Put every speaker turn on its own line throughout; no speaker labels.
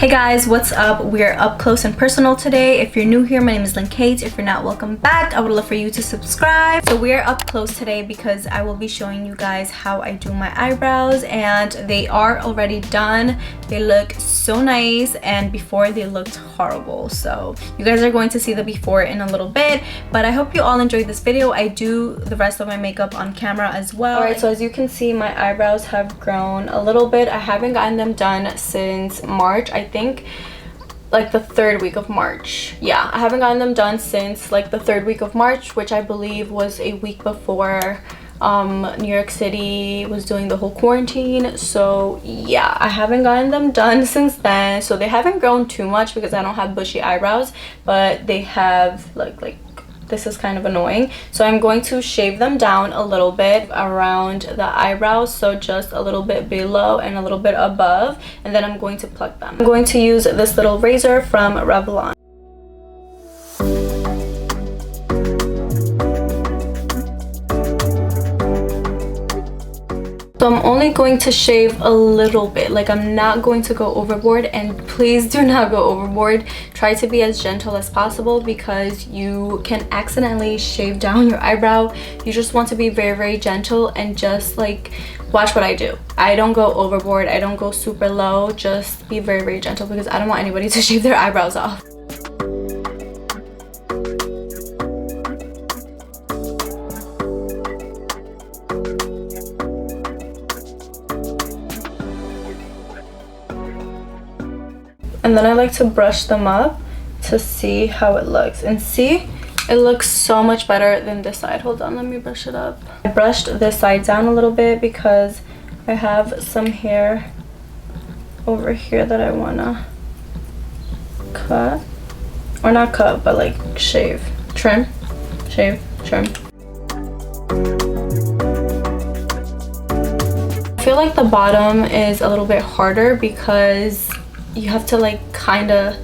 Hey guys, what's up? We're up close and personal today. If you're new here, my name is Kate. If you're not, welcome back. I would love for you to subscribe. So we're up close today because I will be showing you guys how I do my eyebrows, and they are already done. They look so nice, and before they looked horrible. So you guys are going to see the before in a little bit, but I hope you all enjoyed this video. I do the rest of my makeup on camera as well. Alright, so as you can see, my eyebrows have grown a little bit. I haven't gotten them done since March. I think like the 3rd week of March. Yeah, I haven't gotten them done since like the 3rd week of March, which I believe was a week before New York City was doing the whole quarantine. So yeah, I haven't gotten them done since then. So they haven't grown too much because I don't have bushy eyebrows, but they have like this is kind of annoying. So I'm going to shave them down a little bit around the eyebrows, so just a little bit below and a little bit above, and then I'm going to pluck them. I'm going to use this little razor from Revlon. So I'm only going to shave a little bit, like I'm not going to go overboard, and please do not go overboard. Try to be as gentle as possible because you can accidentally shave down your eyebrow. You just want to be very, very gentle and just like watch what I do. I don't go overboard, I don't go super low, just be very, very gentle because I don't want anybody to shave their eyebrows off. And then I like to brush them up to see how it looks. And see, it looks so much better than this side. Hold on, let me brush it up. I brushed this side down a little bit because I have some hair over here that I wanna cut. Or not cut, but like shave. Trim. Shave. Trim. I feel like the bottom is a little bit harder because you have to like kind of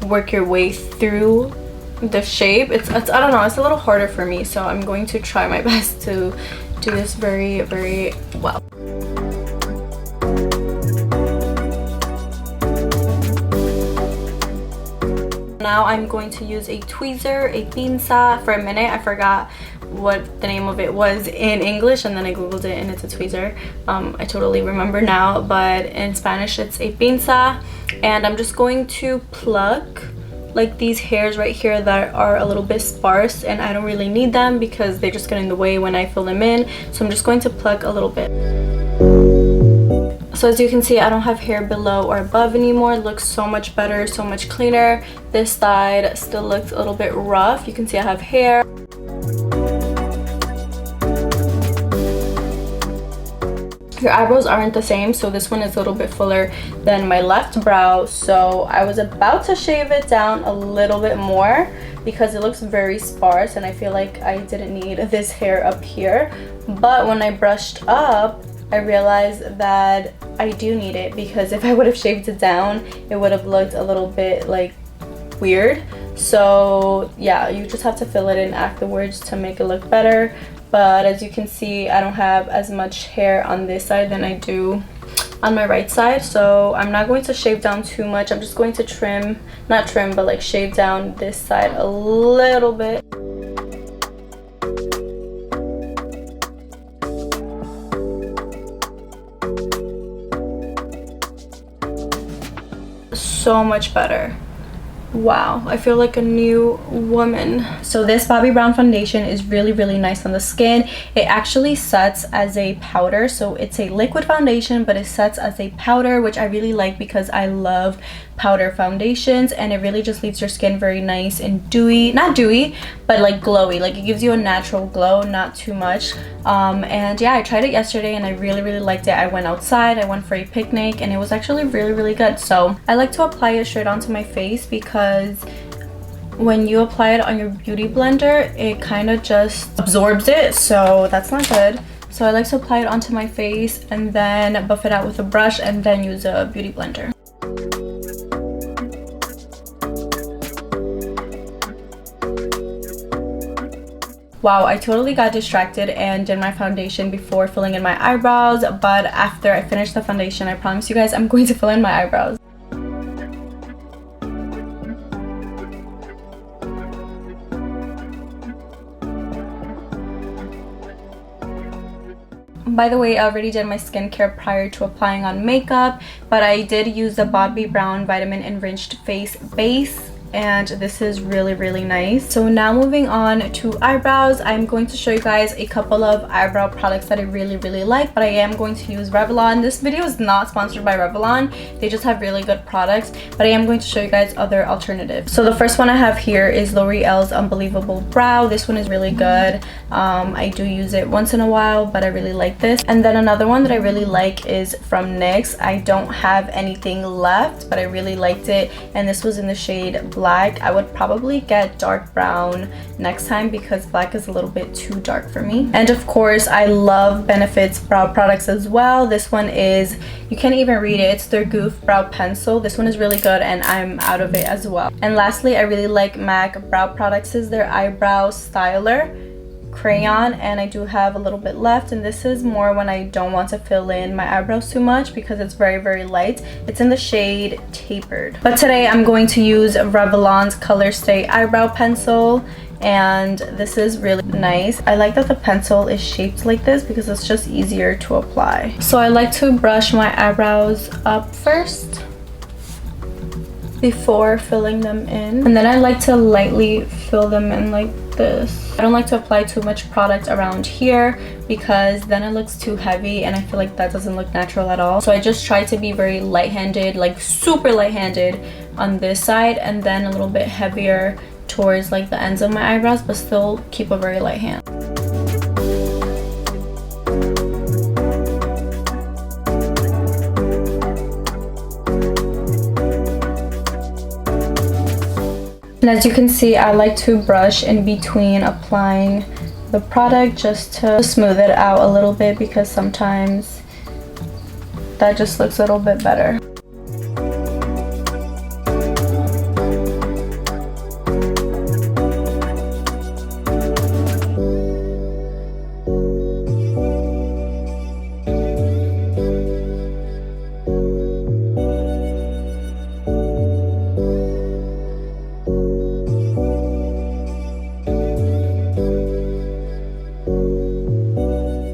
work your way through the shape. It's I don't know, it's a little harder for me, so I'm going to try my best to do this very, very well. Now I'm going to use a tweezer, a pinza. For a minute I forgot what the name of it was in English, and then I googled it and it's a tweezer. I totally remember now, but in Spanish it's a pinza. And I'm just going to pluck like these hairs right here that are a little bit sparse, and I don't really need them because they just get in the way when I fill them in. So I'm just going to pluck a little bit. So as you can see, I don't have hair below or above anymore. It looks so much better, so much cleaner. This side still looks a little bit rough. You can see I have hair. Your eyebrows aren't the same, so this one is a little bit fuller than my left brow. So I was about to shave it down a little bit more because it looks very sparse and I feel like I didn't need this hair up here. But when I brushed up, I realized that I do need it, because if I would have shaved it down, it would have looked a little bit like weird. So yeah, you just have to fill it in afterwards to make it look better. But as you can see, I don't have as much hair on this side than I do on my right side. So I'm not going to shave down too much. I'm just going to trim, not trim, but like shave down this side a little bit. So much better. Wow, I feel like a new woman. So this Bobbi Brown foundation is really, really nice on the skin. It actually sets as a powder, so it's a liquid foundation, but it sets as a powder, which I really like because I love powder foundations, and it really just leaves your skin very nice and dewy. Not dewy, but like glowy. Like it gives you a natural glow, not too much. And yeah, I tried it yesterday and I really, really liked it. I went outside, I went for a picnic, and it was actually really, really good. So I like to apply it straight onto my face because when you apply it on your beauty blender, it kind of just absorbs it, so that's not good. So I like to apply it onto my face and then buff it out with a brush and then use a beauty blender. Wow, I totally got distracted and did my foundation before filling in my eyebrows, but after I finish the foundation, I promise you guys I'm going to fill in my eyebrows. By the way, I already did my skincare prior to applying on makeup, but I did use the Bobbi Brown Vitamin Enriched Face Base, and this is really nice. So now moving on to eyebrows, I'm going to show you guys a couple of eyebrow products that I really like, but I am going to use Revlon. This video is not sponsored by Revlon, they just have really good products, but I am going to show you guys other alternatives. So the first one I have here is L'Oreal's Unbelievable Brow. This one is really good. I do use it once in a while, but I really like this. And then another one that I really like is from NYX. I don't have anything left, but I really liked it, and this was in the shade Black. I would probably get dark brown next time because black is a little bit too dark for me. And of course, I love Benefit's brow products as well. This one is, you can't even read it, it's their Goof Brow Pencil. This one is really good and I'm out of it as well. And lastly, I really like MAC brow products. Is their Eyebrow Styler crayon, and I do have a little bit left, and this is more when I don't want to fill in my eyebrows too much because it's very light. It's in the shade Tapered. But today I'm going to use Revlon's Color Stay Eyebrow Pencil, and this is really nice. I like that the pencil is shaped like this because it's just easier to apply. So I like to brush my eyebrows up first before filling them in, and then I like to lightly fill them in like this. I don't like to apply too much product around here because then it looks too heavy and I feel like that doesn't look natural at all. So I just try to be very light-handed, like super light-handed on this side, and then a little bit heavier towards like the ends of my eyebrows, but still keep a very light hand. And as you can see, I like to brush in between applying the product just to smooth it out a little bit because sometimes that just looks a little bit better.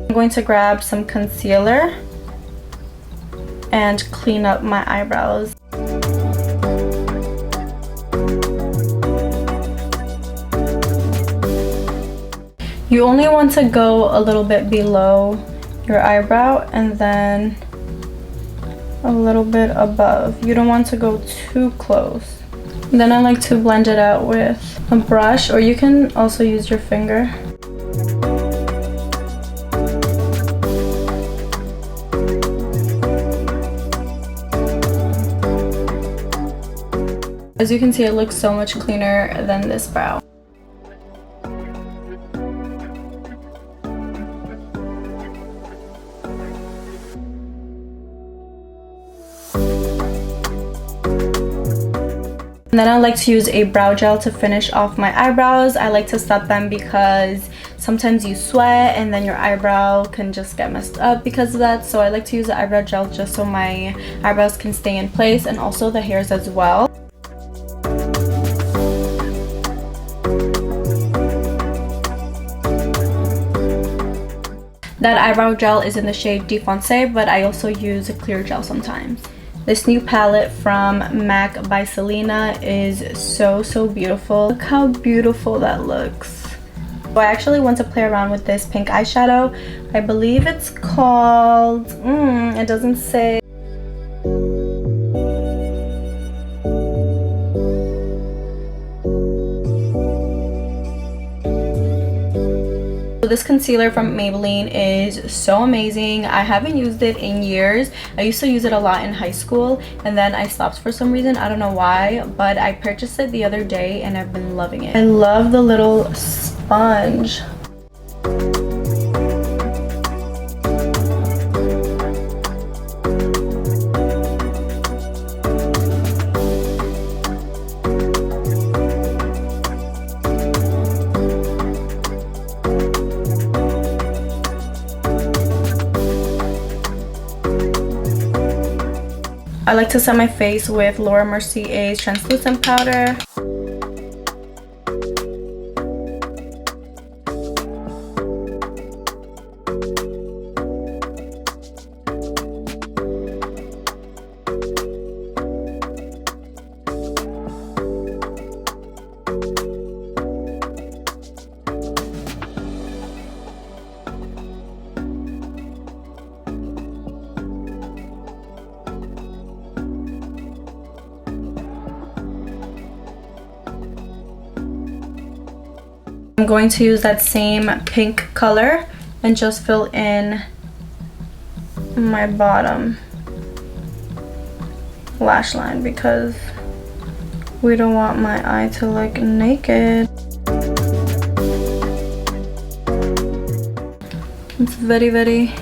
I'm going to grab some concealer and clean up my eyebrows. You only want to go a little bit below your eyebrow and then a little bit above. You don't want to go too close. And then I like to blend it out with a brush, or you can also use your finger. As you can see, it looks so much cleaner than this brow. And then I like to use a brow gel to finish off my eyebrows. I like to set them because sometimes you sweat and then your eyebrow can just get messed up because of that. So I like to use the eyebrow gel just so my eyebrows can stay in place, and also the hairs as well. That eyebrow gel is in the shade Defoncé, but I also use a clear gel sometimes. This new palette from MAC by Selena is so beautiful. Look how beautiful that looks. So I actually want to play around with this pink eyeshadow. I believe it's called, it doesn't say. This concealer from Maybelline is so amazing. I haven't used it in years. I used to use it a lot in high school and then I stopped for some reason. I don't know why, but I purchased it the other day and I've been loving it. I love the little sponge. I like to set my face with Laura Mercier's translucent powder. I'm going to use that same pink color and just fill in my bottom lash line because we don't want my eye to look naked. It's very, very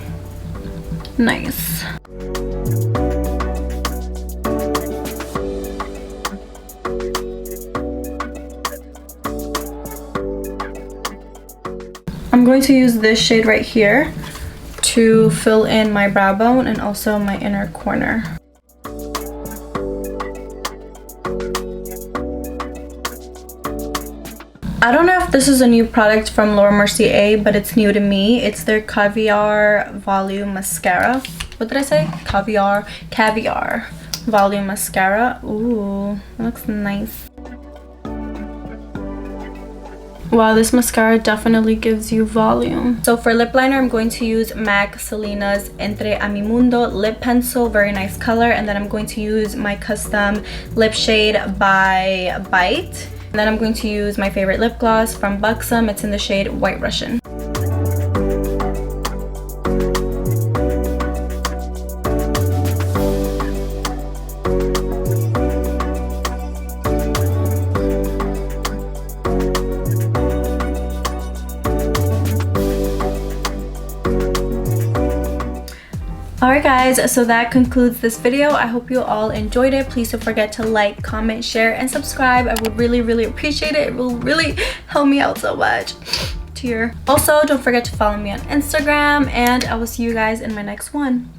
nice. I'm going to use this shade right here to fill in my brow bone and also my inner corner. I don't know if this is a new product from Laura Mercier, but it's new to me. It's their Caviar Volume Mascara. What did I say? Caviar Volume Mascara. Ooh, that looks nice. Wow, this mascara definitely gives you volume. So for lip liner, I'm going to use MAC Selena's Entre a Mi Mundo lip pencil. Very nice color. And then I'm going to use my custom lip shade by Bite. And then I'm going to use my favorite lip gloss from Buxom. It's in the shade White Russian. Alright guys, so that concludes this video. I hope you all enjoyed it. Please don't forget to like, comment, share, and subscribe. I would really appreciate it. It will really help me out so much. Also, don't forget to follow me on Instagram, and I will see you guys in my next one.